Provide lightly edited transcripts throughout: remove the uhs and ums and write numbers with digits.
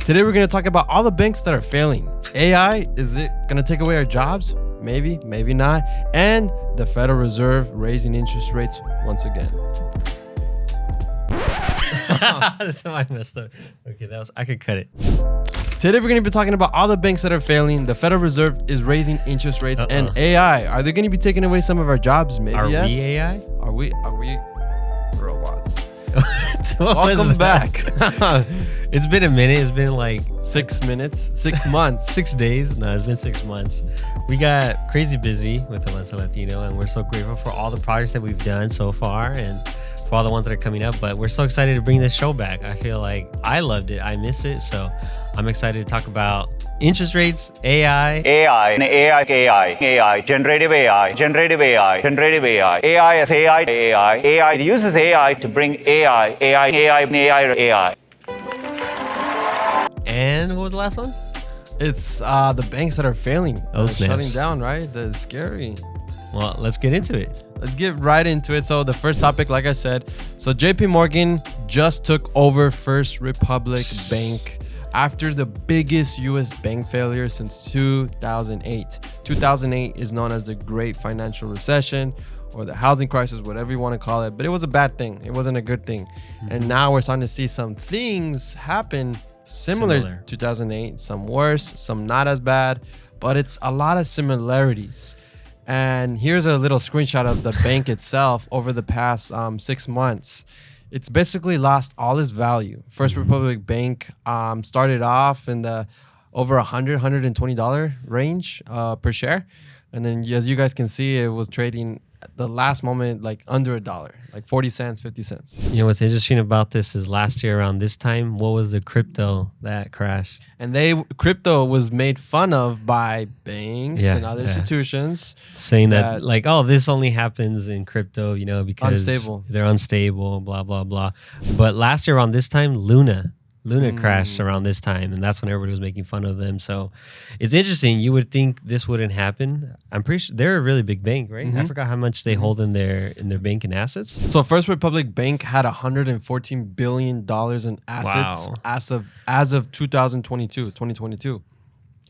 Today we're going to talk about all the banks that are failing. AI, is it going to take away our jobs? Maybe, maybe not. And the Federal Reserve raising interest rates once again. That's how I messed up. Okay, I could cut it. Today we're going to be talking about all the banks that are failing. The Federal Reserve is raising interest rates and AI. Are they going to be taking away some of our jobs? Maybe yes. Are we AI? Are we robots? Welcome back. It's been a minute. It's been like 6 minutes, 6 months, 6 days. No, it's been 6 months. We got crazy busy with Avanza Latino, and we're so grateful for all the projects that we've done so far and for all the ones that are coming up. But we're so excited to bring this show back. I feel like I loved it. I miss it. So I'm excited to talk about interest rates, AI, generative AI uses AI to bring AI. and what was the last one? It's the banks that are failing. Oh, shutting snaps. down, right? That's scary. Well, let's get into it. Let's get right into it. So the first topic, like I said, so JP Morgan just took over First Republic Bank after the biggest US bank failure since 2008. 2008 is known as the Great Financial Recession or the housing crisis, whatever you want to call it. But it was a bad thing. It wasn't a good thing. And now we're starting to see some things happen similar to 2008, some worse, some not as bad, but it's a lot of similarities. And here's a little screenshot of the bank itself over the past 6 months. It's basically lost all its value. First Republic Bank started off in the over $120 range per share. And then as you guys can see, it was trading at the last moment like under $1, like 40 cents, 50 cents. You know what's interesting about this is last year around this time, what was the crypto that crashed? And crypto was made fun of by banks and other institutions, saying that like, oh, this only happens in crypto, you know, because they're unstable, blah, blah, blah. But last year around this time, Luna crashed around this time, and that's when everybody was making fun of them. So it's interesting. You would think this wouldn't happen. I'm pretty sure they're a really big bank, right? I forgot how much they hold in their banking assets. So First Republic Bank had $114 billion in assets as of 2022.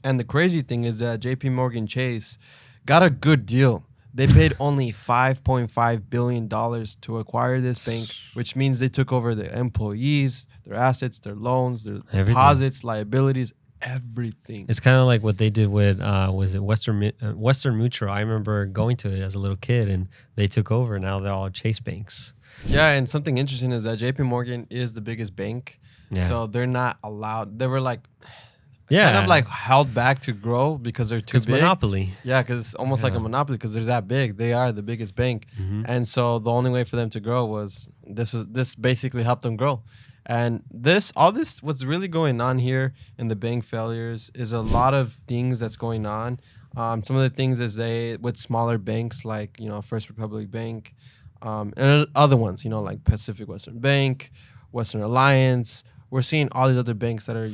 And the crazy thing is that JP Morgan Chase got a good deal. They paid only $5.5 billion to acquire this bank, which means they took over the employees, their assets, their loans, their deposits, liabilities, everything. It's kind of like what they did with, was it Western Mutual? I remember going to it as a little kid, and they took over. Now they're all Chase banks. Yeah, and something interesting is that JP Morgan is the biggest bank, so they're not allowed. They were like... kind of like held back to grow because they're too big. Monopoly. Yeah, because it's almost like a monopoly because they're that big. They are the biggest bank. And so the only way for them to grow was this basically helped them grow. And what's really going on here in the bank failures is a lot of things that's going on. Some of the things is with smaller banks like, First Republic Bank and other ones, like Pacific Western Bank, Western Alliance. We're seeing all these other banks that are,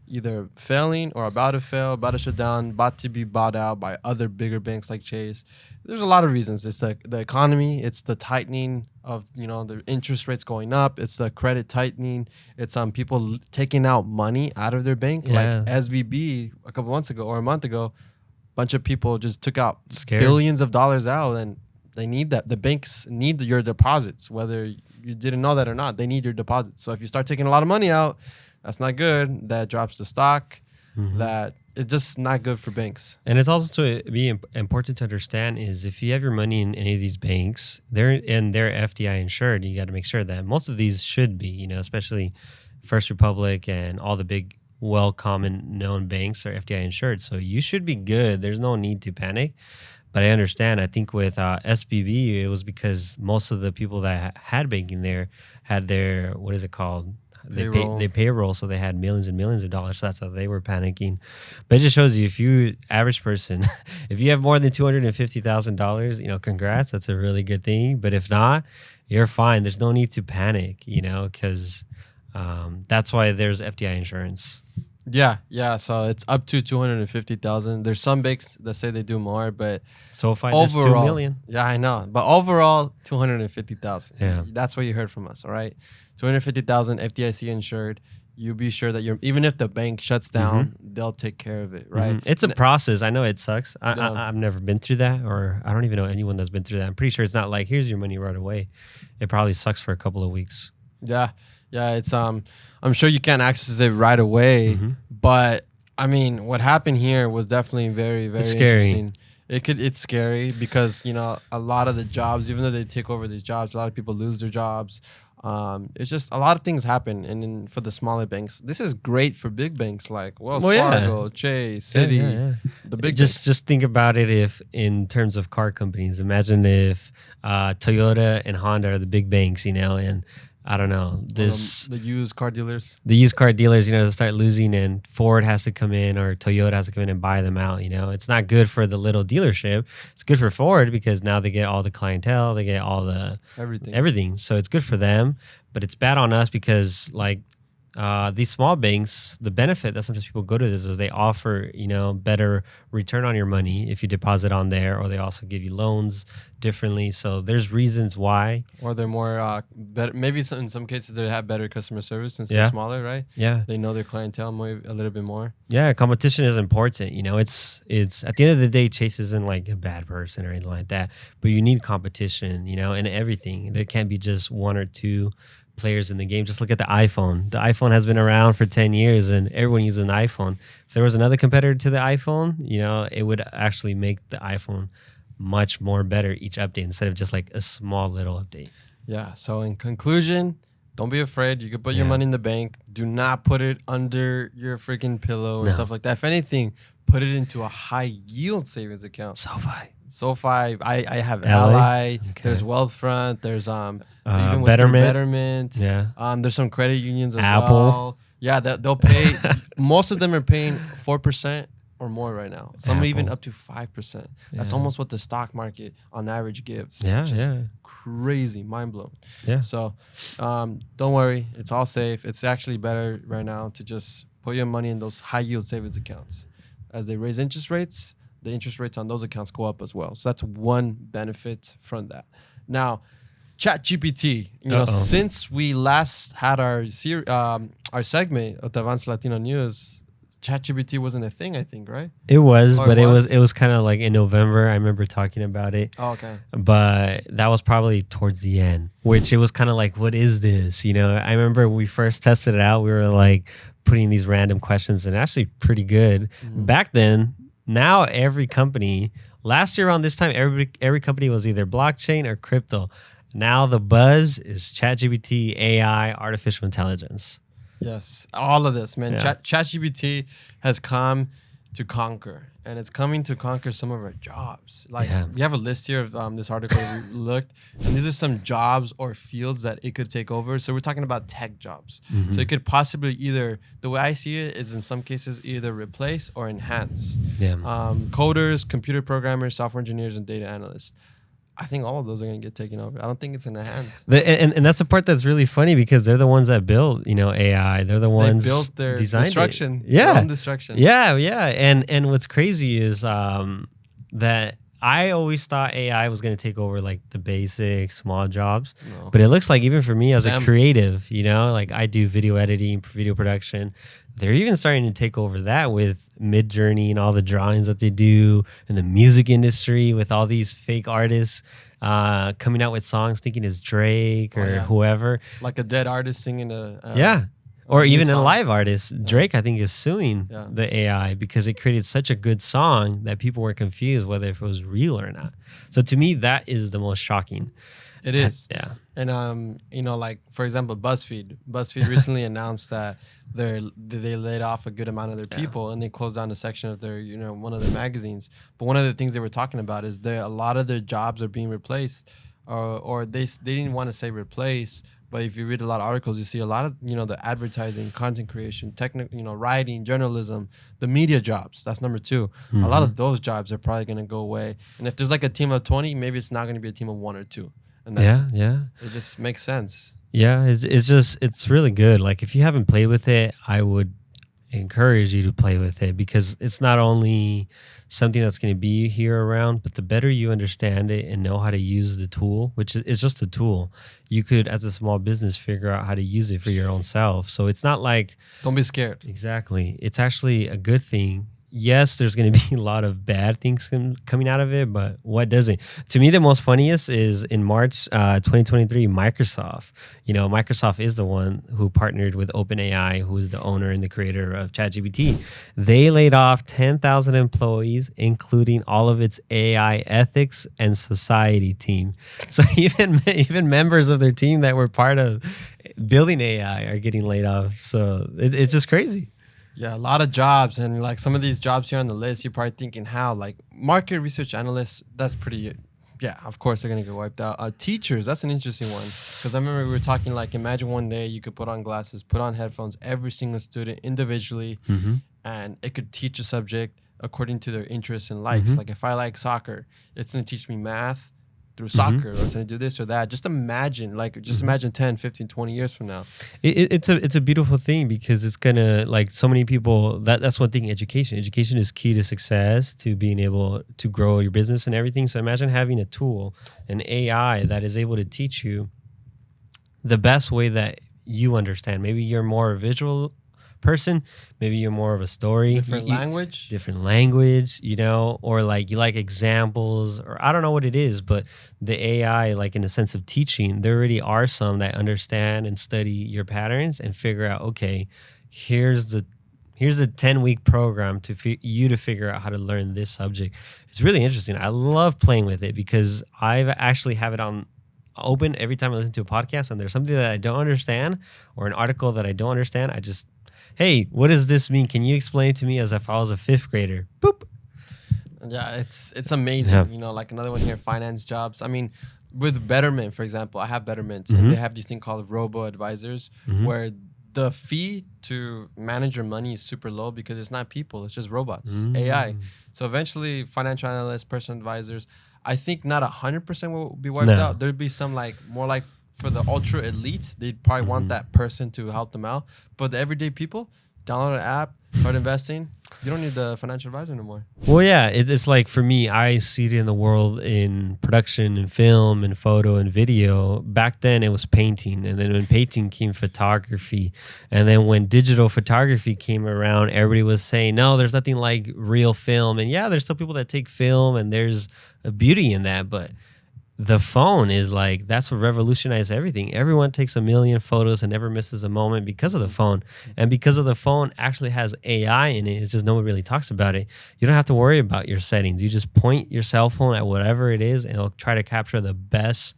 either failing or about to fail, about to shut down, about to be bought out by other bigger banks like Chase. There's a lot of reasons. It's the economy. It's the tightening of, the interest rates going up. It's the credit tightening. It's people taking out money out of their bank. Like SVB a couple months ago or a month ago, a bunch of people just took out billions of dollars out, and they need that. The banks need your deposits, whether you didn't know that or not. They need your deposits. So if you start taking a lot of money out, that's not good. That drops the stock. That it's just not good for banks. And it's also to be important to understand is if you have your money in any of these banks, they're FDI insured. You got to make sure that most of these should be, especially First Republic and all the big, common known banks are FDI insured. So you should be good. There's no need to panic. But I understand. I think with SBB, it was because most of the people that had banking there had their, what is it called? They payroll, so they had millions and millions of dollars. So that's how they were panicking. But it just shows you, if you, average person, if you have more than $250,000, congrats. That's a really good thing. But if not, you're fine. There's no need to panic, because that's why there's FDI insurance. Yeah. So it's up to 250,000. There's some banks that say they do more, but so far it's 2 million. Yeah, I know. But overall, 250,000. Yeah, that's what you heard from us. All right, 250,000 FDIC insured. you be sure that even if the bank shuts down, they'll take care of it, right? It's a process. I know it sucks. No. I've never been through that, or I don't even know anyone that's been through that. I'm pretty sure it's not like, here's your money right away. It probably sucks for a couple of weeks. Yeah. It's I'm sure you can't access it right away, but I mean, what happened here was definitely very, very scary. interesting. It's scary because, you know, a lot of the jobs, even though they take over these jobs, a lot of people lose their jobs. It's just a lot of things happen, and then for the smaller banks, this is great for big banks like Wells Fargo, Chase, Citi, the big. Just think about it. If in terms of car companies, imagine if Toyota and Honda are the big banks, you know, and I don't know, the used car dealers. The used car dealers, you know, start losing, and Ford has to come in or Toyota has to come in and buy them out. You know, it's not good for the little dealership. It's good for Ford because now they get all the clientele, they get all the everything. So it's good for them, but it's bad on us because like these small banks, the benefit that sometimes people go to this is they offer, you know, better return on your money if you deposit on there, or they also give you loans differently. So there's reasons why. Or they're more better. Maybe in some cases they have better customer service since they're smaller, right? Yeah, they know their clientele a little bit more. Yeah, competition is important. You know, it's at the end of the day, Chase isn't like a bad person or anything like that, but you need competition, you know, in everything. There can't be just one or two players in the game. Just look at the iPhone. The iPhone has been around for 10 years and everyone uses an iPhone. If there was another competitor to the iPhone, you know, it would actually make the iPhone much more better each update instead of just like a small little update. Yeah. So in conclusion, don't be afraid. You can put your money in the bank. Do not put it under your freaking pillow or stuff like that. If anything, put it into a high yield savings account. SoFi. I have Ally. Okay. There's Wealthfront. There's even Betterment. Yeah. There's some credit unions as well. Yeah, they'll pay. Most of them are paying 4% or more right now. Some even up to 5%. That's almost what the stock market on average gives. Yeah. Crazy, mind blowing. Yeah. So, don't worry. It's all safe. It's actually better right now to just put your money in those high yield savings accounts. As they raise interest rates, the interest rates on those accounts go up as well. So that's one benefit from that. Now, ChatGPT, you know, since we last had our segment of the Avance Latino News, ChatGPT wasn't a thing, I think, right? It was, but it was kind of like in November. I remember talking about it. Oh, okay. But that was probably towards the end, which it was kind of like, what is this? You know, I remember when we first tested it out, we were like putting these random questions and actually pretty good. Back then, now every company, last year around this time, every company was either blockchain or crypto. Now the buzz is ChatGPT, AI, artificial intelligence. Yes, all of this, man. Yeah. ChatGPT has come to conquer, and it's coming to conquer some of our jobs. Like we have a list here of this article we looked, and these are some jobs or fields that it could take over. So we're talking about tech jobs. So it could possibly either, the way I see it is in some cases either replace or enhance. Coders, computer programmers, software engineers, and data analysts. I think all of those are going to get taken over. I don't think it's in the hands. And that's the part that's really funny because they're the ones that build, you know, AI. They're the ones they built their destruction. Yeah. Their own destruction. Yeah. And what's crazy is that I always thought AI was going to take over like the basic small jobs. No. But it looks like even for me as a creative, you know, like I do video editing, video production. They're even starting to take over that with Midjourney and all the drawings that they do, and the music industry with all these fake artists coming out with songs thinking it's Drake or whoever. Like a dead artist singing or even a live artist. Drake, I think, is suing the AI because it created such a good song that people were confused whether if it was real or not. So to me, that is the most shocking. It is. Yeah. And, you know, like, for example, BuzzFeed recently announced that they laid off a good amount of their people and they closed down a section of their, you know, one of their magazines. But one of the things they were talking about is a lot of their jobs are being replaced or they didn't want to say replace. But if you read a lot of articles, you see a lot of, you know, the advertising, content creation, technical, you know, writing, journalism, the media jobs. That's number 2. A lot of those jobs are probably going to go away. And if there's like a team of 20, maybe it's not going to be a team of 1 or 2. And that's, it just makes sense. Yeah, it's really good. Like if you haven't played with it, I would encourage you to play with it, because it's not only something that's going to be here around, but the better you understand it and know how to use the tool, which is just a tool, you could, as a small business, figure out how to use it for your own self. So it's not like... Don't be scared. Exactly. It's actually a good thing. Yes, there's going to be a lot of bad things coming out of it, but what doesn't? To me, the most funniest is in March 2023, Microsoft. Microsoft is the one who partnered with OpenAI, who is the owner and the creator of ChatGPT. They laid off 10,000 employees, including all of its AI ethics and society team. So even members of their team that were part of building AI are getting laid off. So it's just crazy. Yeah, a lot of jobs, and like some of these jobs here on the list, you're probably thinking how, like market research analysts, that's pretty, yeah, of course they're gonna get wiped out. Teachers, that's an interesting one, because I remember we were talking like, imagine one day you could put on glasses, put on headphones, every single student individually, and it could teach a subject according to their interests and likes. Like if I like soccer, it's gonna teach me math through soccer, or it's going to do this or that. Just imagine, imagine 10, 15, 20 years from now. It's a beautiful thing, because it's going to, like, so many people, that's one thing, education is key to success, to being able to grow your business and everything. So imagine having a tool, an AI, that is able to teach you the best way that you understand. Maybe you're more a visual person, maybe you're more of a story, different language, or like you like examples, or I don't know what it is, but the AI, like in the sense of teaching, there already are some that understand and study your patterns and figure out, okay, here's a 10-week program to you to figure out how to learn this subject. It's really interesting. I love playing with it, because I actually have it on open every time I listen to a podcast, and there's something that I don't understand or an article that I don't understand. I just, hey, what does this mean? Can you explain it to me as if I was a 5th grader? Boop. Yeah, it's amazing. Yeah. Like another one here, finance jobs. I mean, with Betterment, for example, I have Betterment, and they have this thing called robo-advisors, where the fee to manage your money is super low, because it's not people, it's just robots, AI. So eventually, financial analysts, personal advisors, I think not 100% will be wiped out. There'd be some more like for the ultra elites, they'd probably want that person to help them out. But the everyday people, download an app, start investing. You don't need the financial advisor anymore. Well, yeah, it's like, for me, I see it in the world in production and film and photo and video. Back then it was painting, and then when painting came photography, and then when digital photography came around, everybody was saying, no, there's nothing like real film. And yeah, there's still people that take film, and there's a beauty in that, but the phone is like, that's what revolutionized everything. Everyone takes a million photos and never misses a moment because of the phone. And because of the phone actually has AI in it, it's just no one really talks about it. You don't have to worry about your settings. You just point your cell phone at whatever it is, and it'll try to capture the best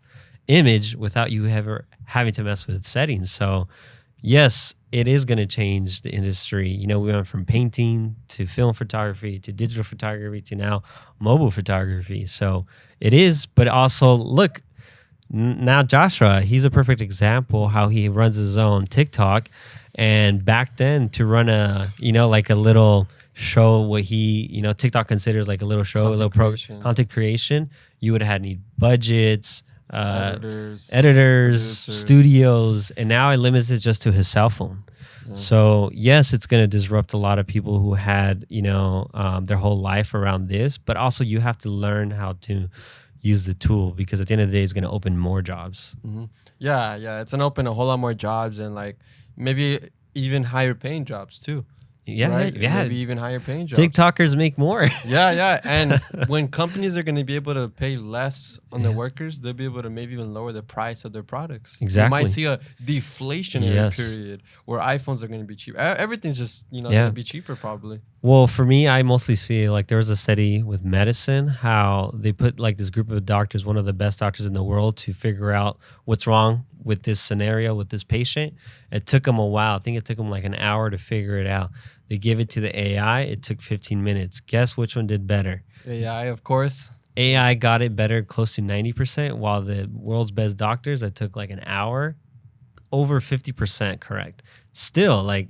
image without you ever having to mess with settings. So yes, it is going to change the industry. We went from painting to film photography to digital photography to now mobile photography. So it is, but also look, now Joshua, he's a perfect example how he runs his own TikTok. And back then, to run a little show, what he, TikTok considers like a little show, content creation, you would have need budgets, editors, studios, and now it limits it just to his cell phone. So yes, it's going to disrupt a lot of people who had their whole life around this, but also you have to learn how to use the tool, because at the end of the day, it's going to open more jobs. Yeah, it's going to open a whole lot more jobs, and like maybe even higher paying jobs too. Yeah, right? yeah. Maybe even higher paying jobs. TikTokers make more. Yeah. And when companies are going to be able to pay less on their workers, they'll be able to maybe even lower the price of their products. Exactly. You might see a deflationary period where iPhones are going to be cheap. Everything's just, going to be cheaper probably. Well, for me, I mostly see, like, there was a study with medicine, how they put like this group of doctors, one of the best doctors in the world, to figure out what's wrong with this scenario, with this patient. It took them a while. I think it took them like an hour to figure it out. They give it to the AI. It took 15 minutes. Guess which one did better? AI, of course. AI got it better, close to 90%, while the world's best doctors, it took like an hour, over 50% correct. Still, like,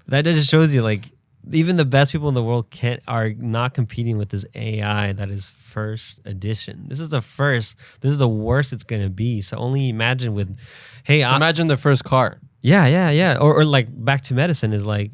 that just shows you, like, even the best people in the world are not competing with this AI that is first edition. This is the first. This is the worst it's going to be. So only imagine with, imagine the first car. Yeah. Or like back to medicine is like,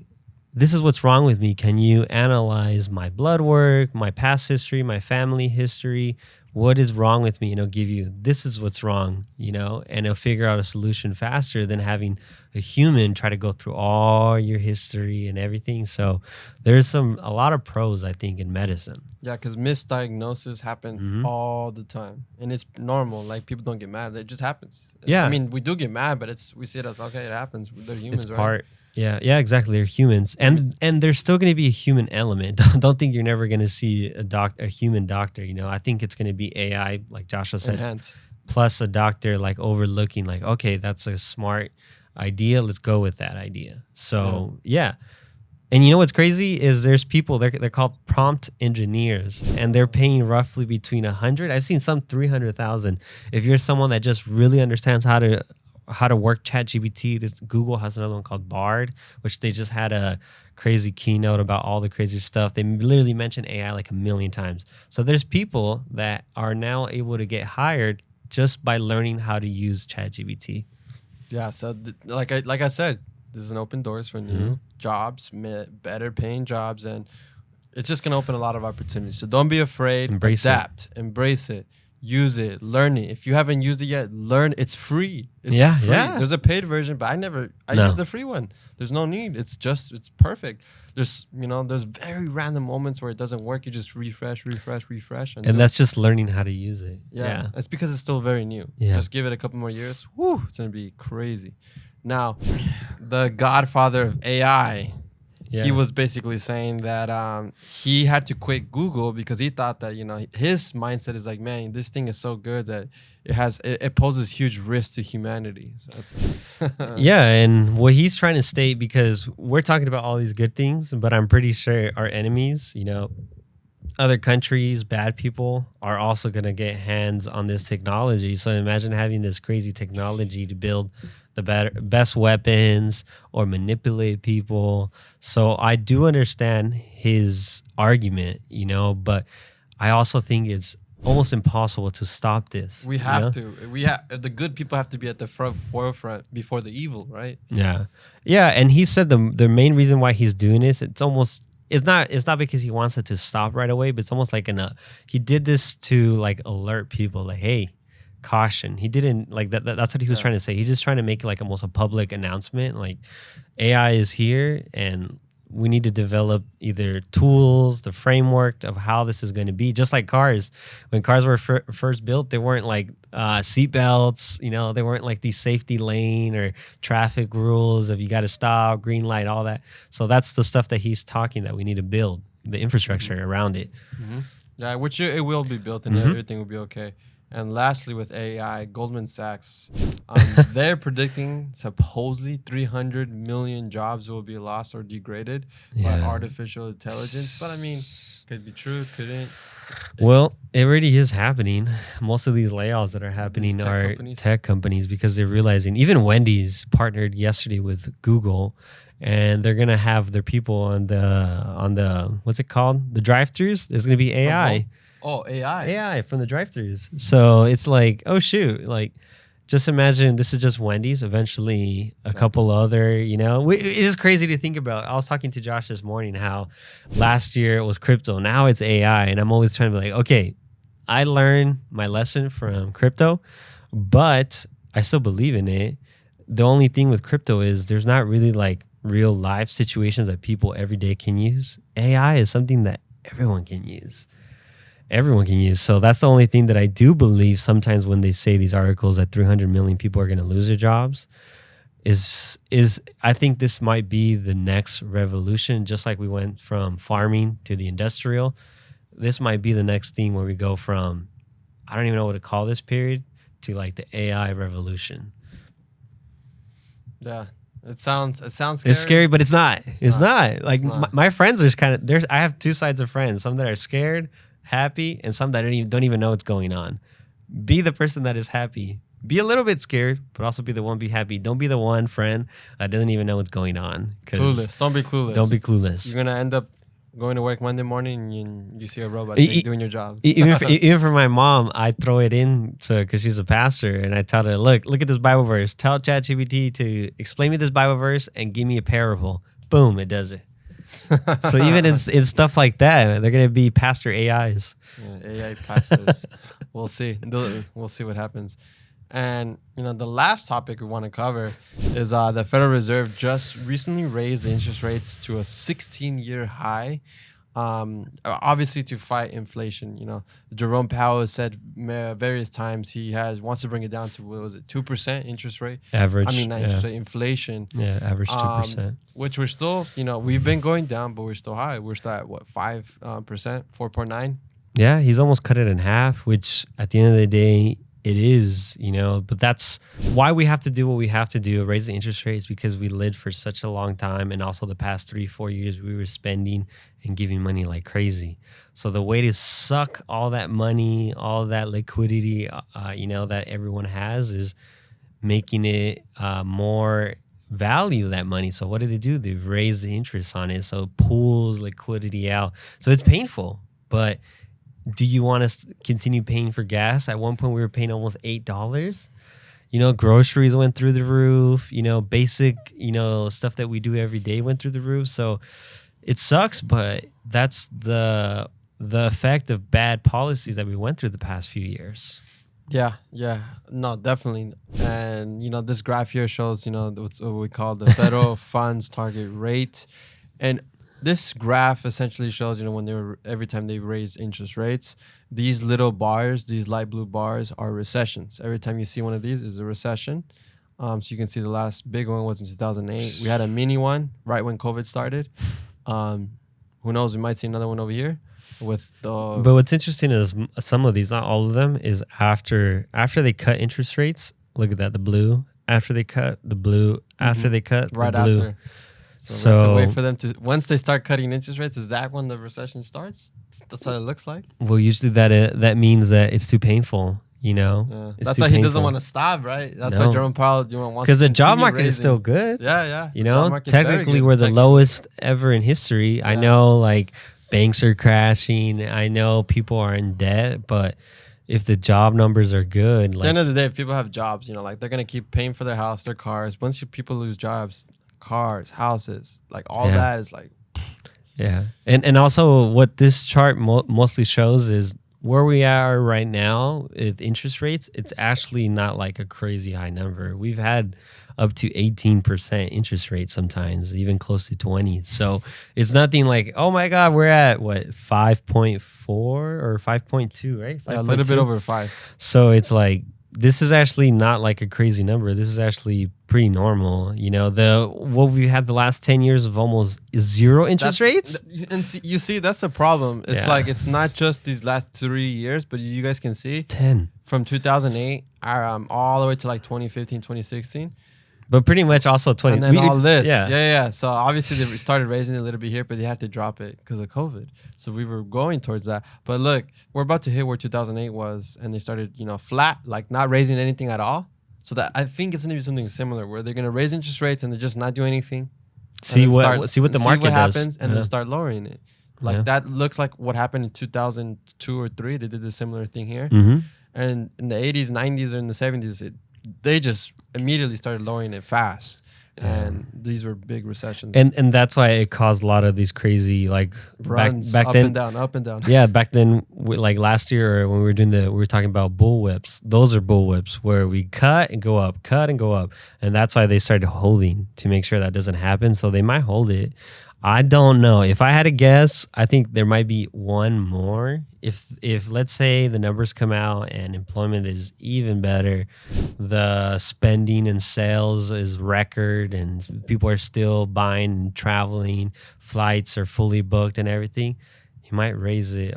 this is what's wrong with me. Can you analyze my blood work, my past history, my family history? What is wrong with me? And it'll give you, this is what's wrong, and it'll figure out a solution faster than having a human try to go through all your history and everything. So there's a lot of pros, I think, in medicine. Yeah, because misdiagnosis happen all the time. And it's normal. Like, people don't get mad. It just happens. Yeah. I mean, we do get mad, but we see it as, okay, it happens. They're humans, It's right? part. Yeah, exactly. They're humans, and there's still going to be a human element. Don't think you're never going to see a human doctor. I think it's going to be AI, like Joshua said, Enhanced. plus a doctor like overlooking, like, okay, that's a smart idea. Let's go with that idea. So yeah. And what's crazy is there's people they're called prompt engineers, and they're paying roughly between 100. I've seen some 300,000. If you're someone that just really understands how to work ChatGPT. Google has another one called Bard, which they just had a crazy keynote about all the crazy stuff. They literally mentioned AI like 1,000,000 times. So there's people that are now able to get hired just by learning how to use ChatGPT. Yeah, so like I said, this is an open doors for new jobs, better paying jobs, and it's just going to open a lot of opportunities. So don't be afraid. Adapt. Embrace it. Use it, learn it. If you haven't used it yet, learn. It's free. It's free. There's a paid version, but I use the free one. There's no need. It's perfect. There's very random moments where it doesn't work. You just refresh. And that's just learning how to use it. Yeah. It's because it's still very new. Yeah. Just give it a couple more years. Whoo, it's going to be crazy. Now, the godfather of AI, he was basically saying that he had to quit Google because he thought that, his mindset is like, man, this thing is so good that it poses huge risk to humanity. So that's yeah, and what he's trying to state, because we're talking about all these good things, but I'm pretty sure our enemies, other countries, bad people, are also going to get hands on this technology. So imagine having this crazy technology to build the best weapons or manipulate people. So I do understand his argument, but I also think it's almost impossible to stop this. We have to. The good people have to be at the forefront before the evil, right? Yeah. And he said the main reason why he's doing this, it's not because he wants it to stop right away, but it's almost like he did this to like alert people, like, hey, caution. He didn't like that. That's what he was trying to say. He's just trying to make like almost a public announcement, like AI is here and we need to develop either tools, the framework of how this is going to be. Just like cars. When cars were first built, they weren't like seat belts, they weren't like these safety lane or traffic rules of you got to stop, green light, all that. So that's the stuff that he's talking that we need to build, the infrastructure around it. Yeah, which it will be built and everything will be okay. And lastly, with AI, Goldman Sachs, they're predicting supposedly 300 million jobs will be lost or degraded by artificial intelligence. But I mean, could be true, couldn't. Well, it already is happening. Most of these layoffs that are happening are tech companies because they're realizing. Even Wendy's partnered yesterday with Google, and they're gonna have their people on the what's it called? The drive-throughs. There's gonna be AI. Oh, AI from the drive-thrus. So it's like, oh shoot, like just imagine this is just Wendy's. Eventually, a couple other, it is crazy to think about. I was talking to Josh this morning how last year it was crypto, now it's AI, and I'm always trying to be like, okay, I learned my lesson from crypto, but I still believe in it. The only thing with crypto is there's not really like real life situations that people every day can use. AI is something that everyone can use. So that's the only thing that I do believe sometimes when they say these articles that 300 million people are going to lose their jobs is I think this might be the next revolution. Just like we went from farming to the industrial, this might be the next thing where we go from, I don't even know what to call this period, to like the AI revolution. Yeah. It sounds scary. It's scary, but it's not. It's not. Like It's not. My friends are I have two sides of friends, some that are scared, happy, and some that don't even know what's going on. Be the person that is happy. Be a little bit scared, but also be happy. Don't be the one friend that doesn't even know what's going on. Clueless. Don't be clueless. Don't be clueless. You're gonna end up going to work Monday morning and you see a robot doing your job. Even for my mom, I throw it in because she's a pastor, and I tell her, look at this Bible verse. Tell ChatGPT to explain me this Bible verse and give me a parable. Boom, it does it. So even in stuff like that, they're gonna be pastor AIs. Yeah, AI pastors. We'll see. We'll see what happens. And the last topic we want to cover is the Federal Reserve just recently raised the interest rates to a 16-year high, obviously to fight inflation. Jerome Powell has said various times he wants to bring it down to, what was it, 2% interest rate? Average. I mean, not interest rate, inflation. Yeah, average 2%. Which we're still, we've been going down, but we're still high. We're still at, what, 5%, 4.9%? Yeah, he's almost cut it in half, which at the end of the day, it is, but that's why we have to do what we have to do, raise the interest rates, because we lived for such a long time. And also the past 3-4 years, we were spending and giving money like crazy. So the way to suck all that money, all that liquidity, that everyone has is making it more value that money. So what do? They've raised the interest on it. So it pulls liquidity out. So it's painful, but do you want to continue paying for gas? At one point, we were paying almost $8. Groceries went through the roof. Basic, stuff that we do every day went through the roof. So it sucks, but that's the effect of bad policies that we went through the past few years. Yeah, no, definitely. And this graph here shows what we call the federal funds target rate, and this graph essentially shows, every time they raise interest rates, these little bars, these light blue bars are recessions. Every time you see one of these is a recession. So you can see the last big one was in 2008. We had a mini one right when COVID started. Who knows? We might see another one over here with the. But what's interesting is some of these, not all of them, is after they cut interest rates. Look at that, the blue. After they cut, the blue. After they cut, right the blue. After. So we have to wait for them to, once they start cutting interest rates, is that when the recession starts? That's what it looks like. Well, usually that means that it's too painful, Yeah. That's why he doesn't want to stop, right? That's why Jerome Powell wants to, because the job market is still good. Yeah. Technically we're the lowest ever in history. Yeah. I know, like, banks are crashing. I know people are in debt, but if the job numbers are good, at the end of the day, if people have jobs, they're gonna keep paying for their house, their cars. Once people lose jobs, cars, houses, like all that is like. Yeah. And also what this chart mostly shows is where we are right now with interest rates. It's actually not like a crazy high number. We've had up to 18% interest rate sometimes, even close to 20. So it's nothing like, oh my God, we're at what, 5.4 or 5.2, right? 5. Yeah, a little bit over 5. So it's like, this is actually not like a crazy number. This is actually pretty normal. What we had the last 10 years of almost zero interest rates. And you see, that's the problem. It's like, it's not just these last 3 years, but you guys can see 10 from 2008 all the way to like 2015, 2016. But pretty much also 20. And then all this. Yeah. So obviously they started raising it a little bit here, but they had to drop it because of COVID. So we were going towards that. But look, we're about to hit where 2008 was, and they started, flat, like not raising anything at all. So that I think it's going to be something similar where they're going to raise interest rates and they just not do anything. See what the market does. Happens, and then start lowering it. Like that looks like what happened in 2002 or 3. They did a similar thing here. Mm-hmm. And in the 80s, 90s, or in the 70s, they just immediately started lowering it fast. And these were big recessions. And that's why it caused a lot of these crazy, like, runs back up then, up and down. Yeah, back then, like last year when we were talking about bullwhips. Those are bullwhips where we cut and go up. And that's why they started holding to make sure that doesn't happen. So they might hold it. I don't know. If I had to guess, I think there might be one more. If let's say the numbers come out and employment is even better, the spending and sales is record, and people are still buying and traveling, flights are fully booked and everything, he might raise it,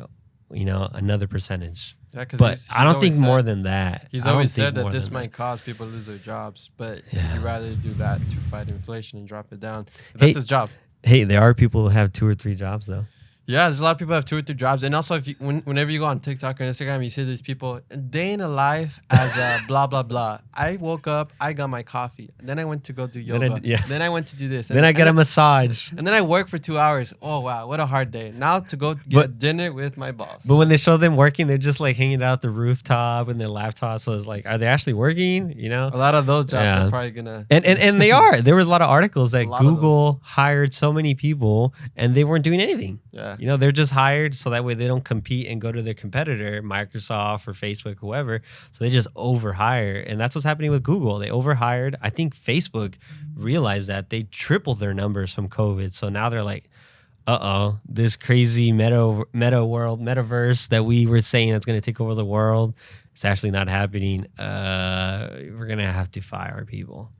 another percentage. Yeah, but he's I don't think more than that. He's always said that this might cause people to lose their jobs, but he'd rather do that to fight inflation and drop it down. That's his job. Hey, there are people who have 2 or 3 jobs though. Yeah, there's a lot of people that have 2 or 3 jobs, and also if you, whenever you go on TikTok or Instagram, you see these people day in a life as a blah blah blah. I woke up, I got my coffee, then I went to go do yoga, then I went to do this, then I get a massage, and then I work for 2 hours. Oh wow, what a hard day! Now to go get dinner with my boss. But when they show them working, they're just like hanging out the rooftop and their laptop. So it's like, are they actually working? You know, a lot of those jobs are probably gonna and they are. There was a lot of articles that Google hired so many people and they weren't doing anything. Yeah. You know, they're just hired so that way they don't compete and go to their competitor, Microsoft or Facebook, whoever. So they just overhire. And that's what's happening with Google. They overhired. I think Facebook realized that they tripled their numbers from COVID. So now they're like, this crazy metaverse that we were saying that's going to take over the world, it's actually not happening. We're going to have to fire people.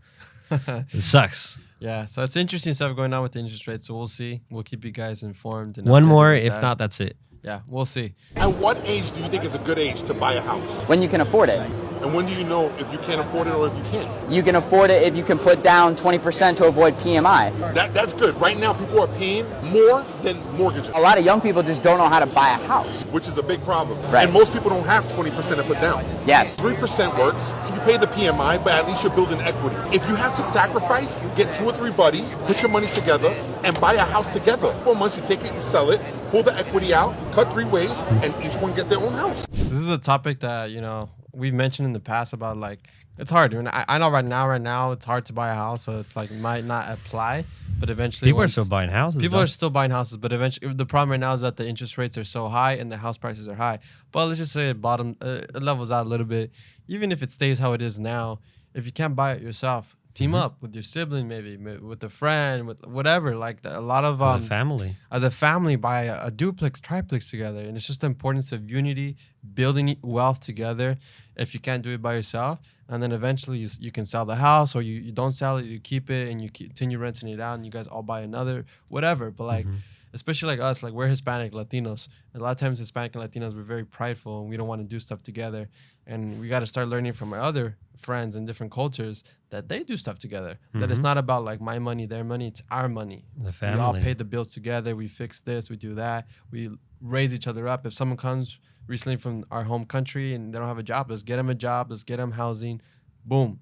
It sucks. Yeah, so it's interesting stuff going on with the interest rates. So we'll see. We'll keep you guys informed. And one more, if not, that's it. Yeah, we'll see. At what age do you think is a good age to buy a house? When you can afford it. And when do you know if you can't afford it or if you can't? You can afford it if you can put down 20% to avoid PMI. That's good. Right now, people are paying more than mortgages. A lot of young people just don't know how to buy a house. Which is a big problem. Right. And most people don't have 20% to put down. Yes. 3% works. You pay the PMI, but at least you're building equity. If you have to sacrifice, get 2 or 3 buddies, put your money together, and buy a house together. 4 months, you take it, you sell it, pull the equity out, cut 3 ways, and each one get their own house. This is a topic that, you know, we've mentioned in the past about like, it's hard. I know right now it's hard to buy a house, so it's like might not apply, but eventually people are still buying houses. People are still buying houses, but eventually the problem right now is that the interest rates are so high and the house prices are high. But let's just say it levels out a little bit. Even if it stays how it is now, if you can't buy it yourself, team up with your sibling, maybe with a friend, with whatever. Like a lot of as a family, buy a duplex, triplex together, and it's just the importance of unity, building wealth together. If you can't do it by yourself, and then eventually you can sell the house, or you don't sell it, you keep it, and you continue renting it out, and you guys all buy another, whatever. But like, especially like us, like we're Hispanic Latinos. A lot of times Hispanic and Latinos, we're very prideful, and we don't want to do stuff together. And we got to start learning from our other friends in different cultures that they do stuff together. That it's not about like my money, their money, it's our money. The family. We all pay the bills together. We fix this, we do that. We raise each other up. If someone comes recently from our home country and they don't have a job, let's get them a job, let's get them housing. Boom.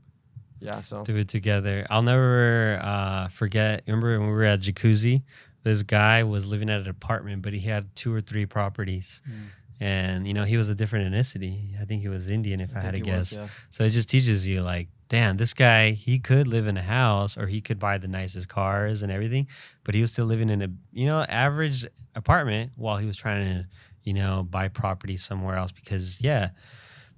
Yeah, so do it together. I'll never forget. Remember when we were at Jacuzzi? This guy was living at an apartment, but he had 2 or 3 properties. And, you know, he was a different ethnicity. I think he was Indian, if I had to guess. Yeah. So it just teaches you, like, damn, this guy, he could live in a house or he could buy the nicest cars and everything, but he was still living in a, you know, average apartment while he was trying to, you know, buy property somewhere else. Because, yeah,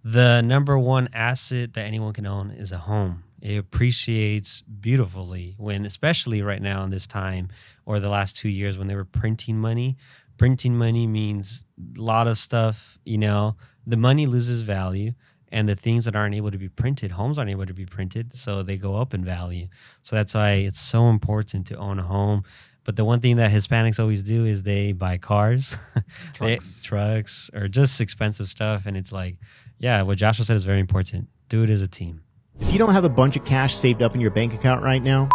the number one asset that anyone can own is a home. It appreciates beautifully when, especially right now in this time or the last 2 years when they were printing money. Printing money means a lot of stuff, you know, the money loses value and the things that aren't able to be printed, homes aren't able to be printed, so they go up in value. So that's why it's so important to own a home. But the one thing that Hispanics always do is they buy cars, trucks, or just expensive stuff. And it's like, yeah, what Joshua said is very important. Do it as a team. If you don't have a bunch of cash saved up in your bank account right now,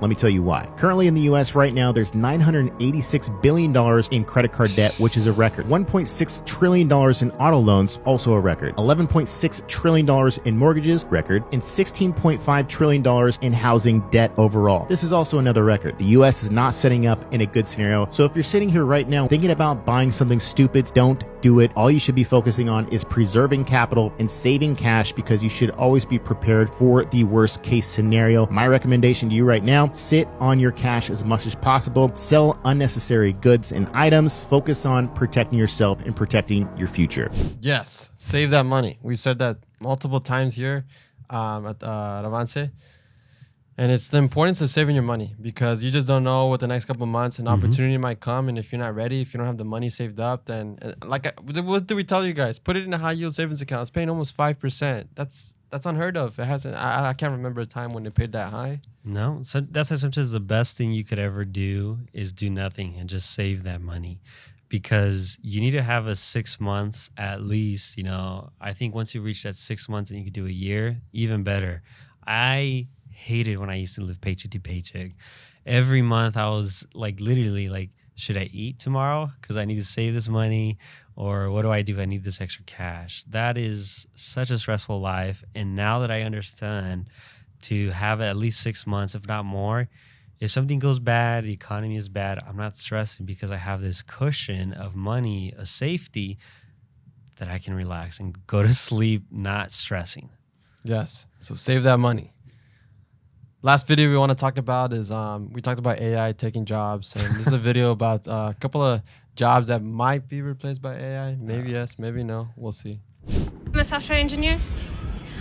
let me tell you why. Currently in the U.S. right now, there's $986 billion in credit card debt, which is a record. $1.6 trillion in auto loans, also a record. $11.6 trillion in mortgages, record. And $16.5 trillion in housing debt overall. This is also another record. The U.S. is not setting up in a good scenario. So if you're sitting here right now thinking about buying something stupid, don't do it. All you should be focusing on is preserving capital and saving cash, because you should always be prepared for the worst case scenario. My recommendation to you right now, sit on your cash as much as possible. Sell unnecessary goods and items. Focus on protecting yourself and protecting your future. yes, save that money. We've said that multiple times here at Avance. And it's the importance of saving your money, because you just don't know what the next couple of months an opportunity might come. And if you're not ready, if you don't have the money saved up, then what do we tell you guys? Put it in a high yield savings account. It's paying almost 5%. That's unheard of. It hasn't. I can't remember a time when it paid that high. No, so that's why sometimes the best thing you could ever do is do nothing and just save that money, because you need to have a 6 months at least. You know, I think once you reach that 6 months and you could do a year, even better. I hated when I used to live paycheck to paycheck. Every month I was like literally like should I eat tomorrow because I need to save this money? Or what do I do if I need this extra cash? That is such a stressful life. And now that I understand to have at least 6 months, if not more, if something goes bad, the economy is bad, I'm not stressing because I have this cushion of money, a safety that I can relax and go to sleep not stressing. Yes. So save that money. Last video we want to talk about is we talked about AI taking jobs, and this is a video about a couple of jobs that might be replaced by AI. Maybe yes, maybe no. We'll see. I'm a software engineer.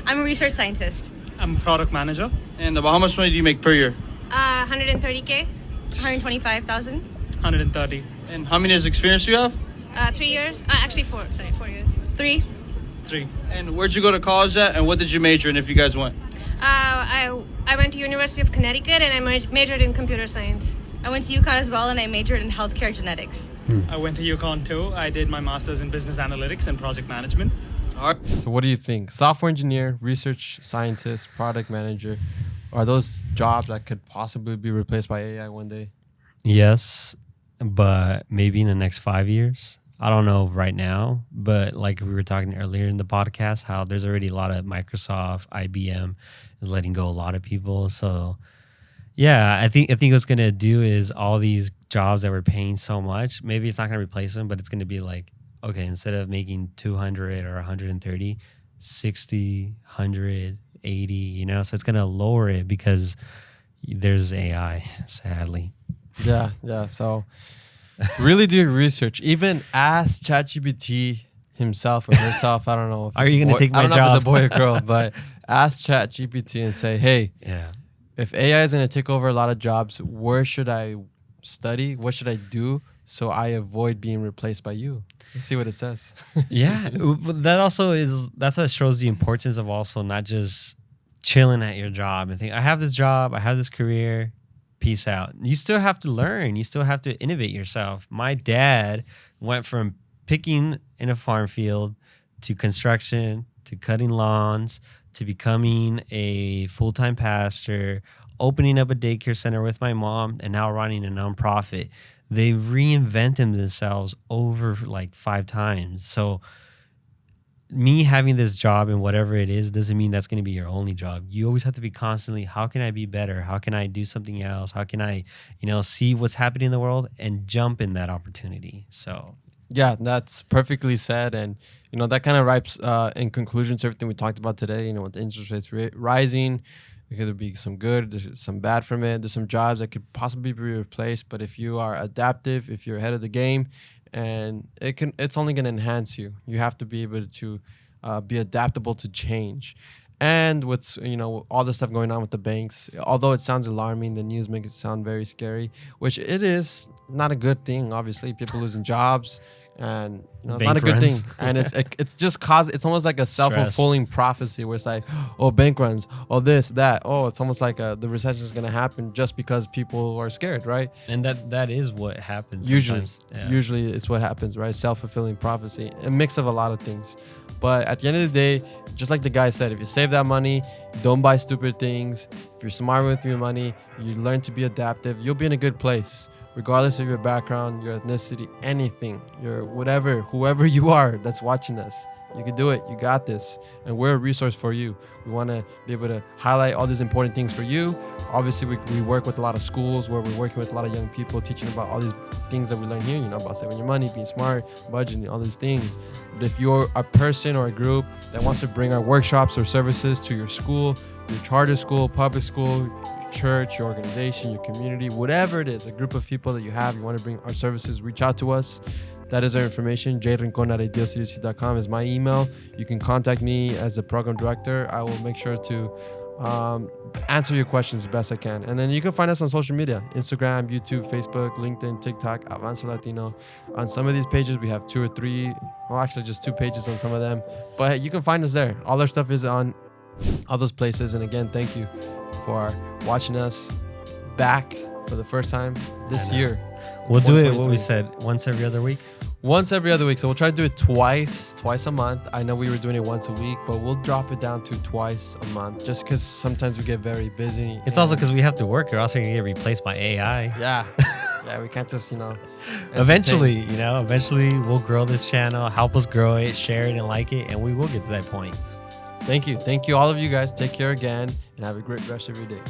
I'm a research scientist. I'm a product manager. And about how much money do you make per year? 130K, 125,000. 130. And how many years experience do you have? 3 years. Actually, 4. Sorry, 4 years. 3. 3. And where'd you go to college at, and what did you major in if you guys went? I went to University of Connecticut, and I majored in computer science. I went to UConn as well, and I majored in healthcare genetics. I went to UConn too. I did my master's in business analytics and project management. All right. So what do you think? Software engineer, research scientist, product manager, are those jobs that could possibly be replaced by AI one day? Yes, but maybe in the next 5 years. I don't know right now, but like we were talking earlier in the podcast, how there's already a lot of Microsoft, IBM is letting go a lot of people. So yeah, I think what's gonna do is all these jobs that we're paying so much, maybe it's not gonna replace them, but it's gonna be like, okay, instead of making 200 or 130, 60, 100, 80, you know, so it's gonna lower it because there's AI, sadly. Yeah. So really do your research. Even ask ChatGPT himself or herself. I don't know. Are you gonna take my I don't know job? if it's a boy or girl, but ask ChatGPT and say, hey, Yeah. if AI is going to take over a lot of jobs, where should I study? What should I do so I avoid being replaced by you? Let's see what it says. Yeah, but that's what shows the importance of also not just chilling at your job and think, I have this job, I have this career, peace out. You still have to learn. You still have to innovate yourself. My dad went from picking in a farm field to construction to cutting lawns to becoming a full-time pastor, opening up a daycare center with my mom, and now running a nonprofit. They reinvented themselves over like 5 times. So me having this job and whatever it is doesn't mean that's going to be your only job. You always have to be constantly, how can I be better? How can I do something else? How can I, see what's happening in the world and jump in that opportunity? So yeah, that's perfectly said. And, that kind of writes in conclusion to everything we talked about today, with the interest rates rising. There could be some good, there's some bad from it. There's some jobs that could possibly be replaced. But if you are adaptive, if you're ahead of the game, and it's only going to enhance you. You have to be able to be adaptable to change. And with all the stuff going on with the banks, although it sounds alarming, the news makes it sound very scary, which it is not a good thing. Obviously, people losing jobs, and it's not a good thing. And it's just it's almost like a self-fulfilling prophecy where it's like, oh, bank runs, oh, this, that, oh, it's almost like the recession is going to happen just because people are scared, right? And that is what happens Usually it's what happens, right? Self-fulfilling prophecy, a mix of a lot of things. But at the end of the day, just like the guy said, if you save that money, don't buy stupid things. If you're smart with your money, you learn to be adaptive, you'll be in a good place. Regardless of your background, your ethnicity, anything, your whatever, whoever you are that's watching us, you can do it. You got this. And we're a resource for you. We want to be able to highlight all these important things for you. Obviously, we work with a lot of schools where we're working with a lot of young people, teaching about all these things that we learn here, about saving your money, being smart, budgeting, all these things. But if you're a person or a group that wants to bring our workshops or services to your school, your charter school, public school, church, your organization, your community, whatever it is, a group of people that you want to bring our services, reach out to us. That is our information. jrincon@idealcdc.com is my email. You can contact me as the program director. I will make sure to answer your questions the best I can. And then you can find us on social media, Instagram, YouTube, Facebook, LinkedIn, TikTok, Avanza Latino. On some of these pages, we have 2 or 3, well, actually just 2 pages on some of them. But you can find us there. All our stuff is on all those places. And again, thank you for watching us back for the first time this year. We'll do it, what we said, once every other week? Once every other week. So we'll try to do it twice a month. I know we were doing it once a week, but we'll drop it down to twice a month just because sometimes we get very busy. It's also because we have to work. You're also going to get replaced by AI. Yeah. Yeah, we can't just, Eventually, we'll grow this channel. Help us grow it, share it, and like it, and we will get to that point. Thank you. Thank you, all of you guys. Take care again, and have a great rest of your day.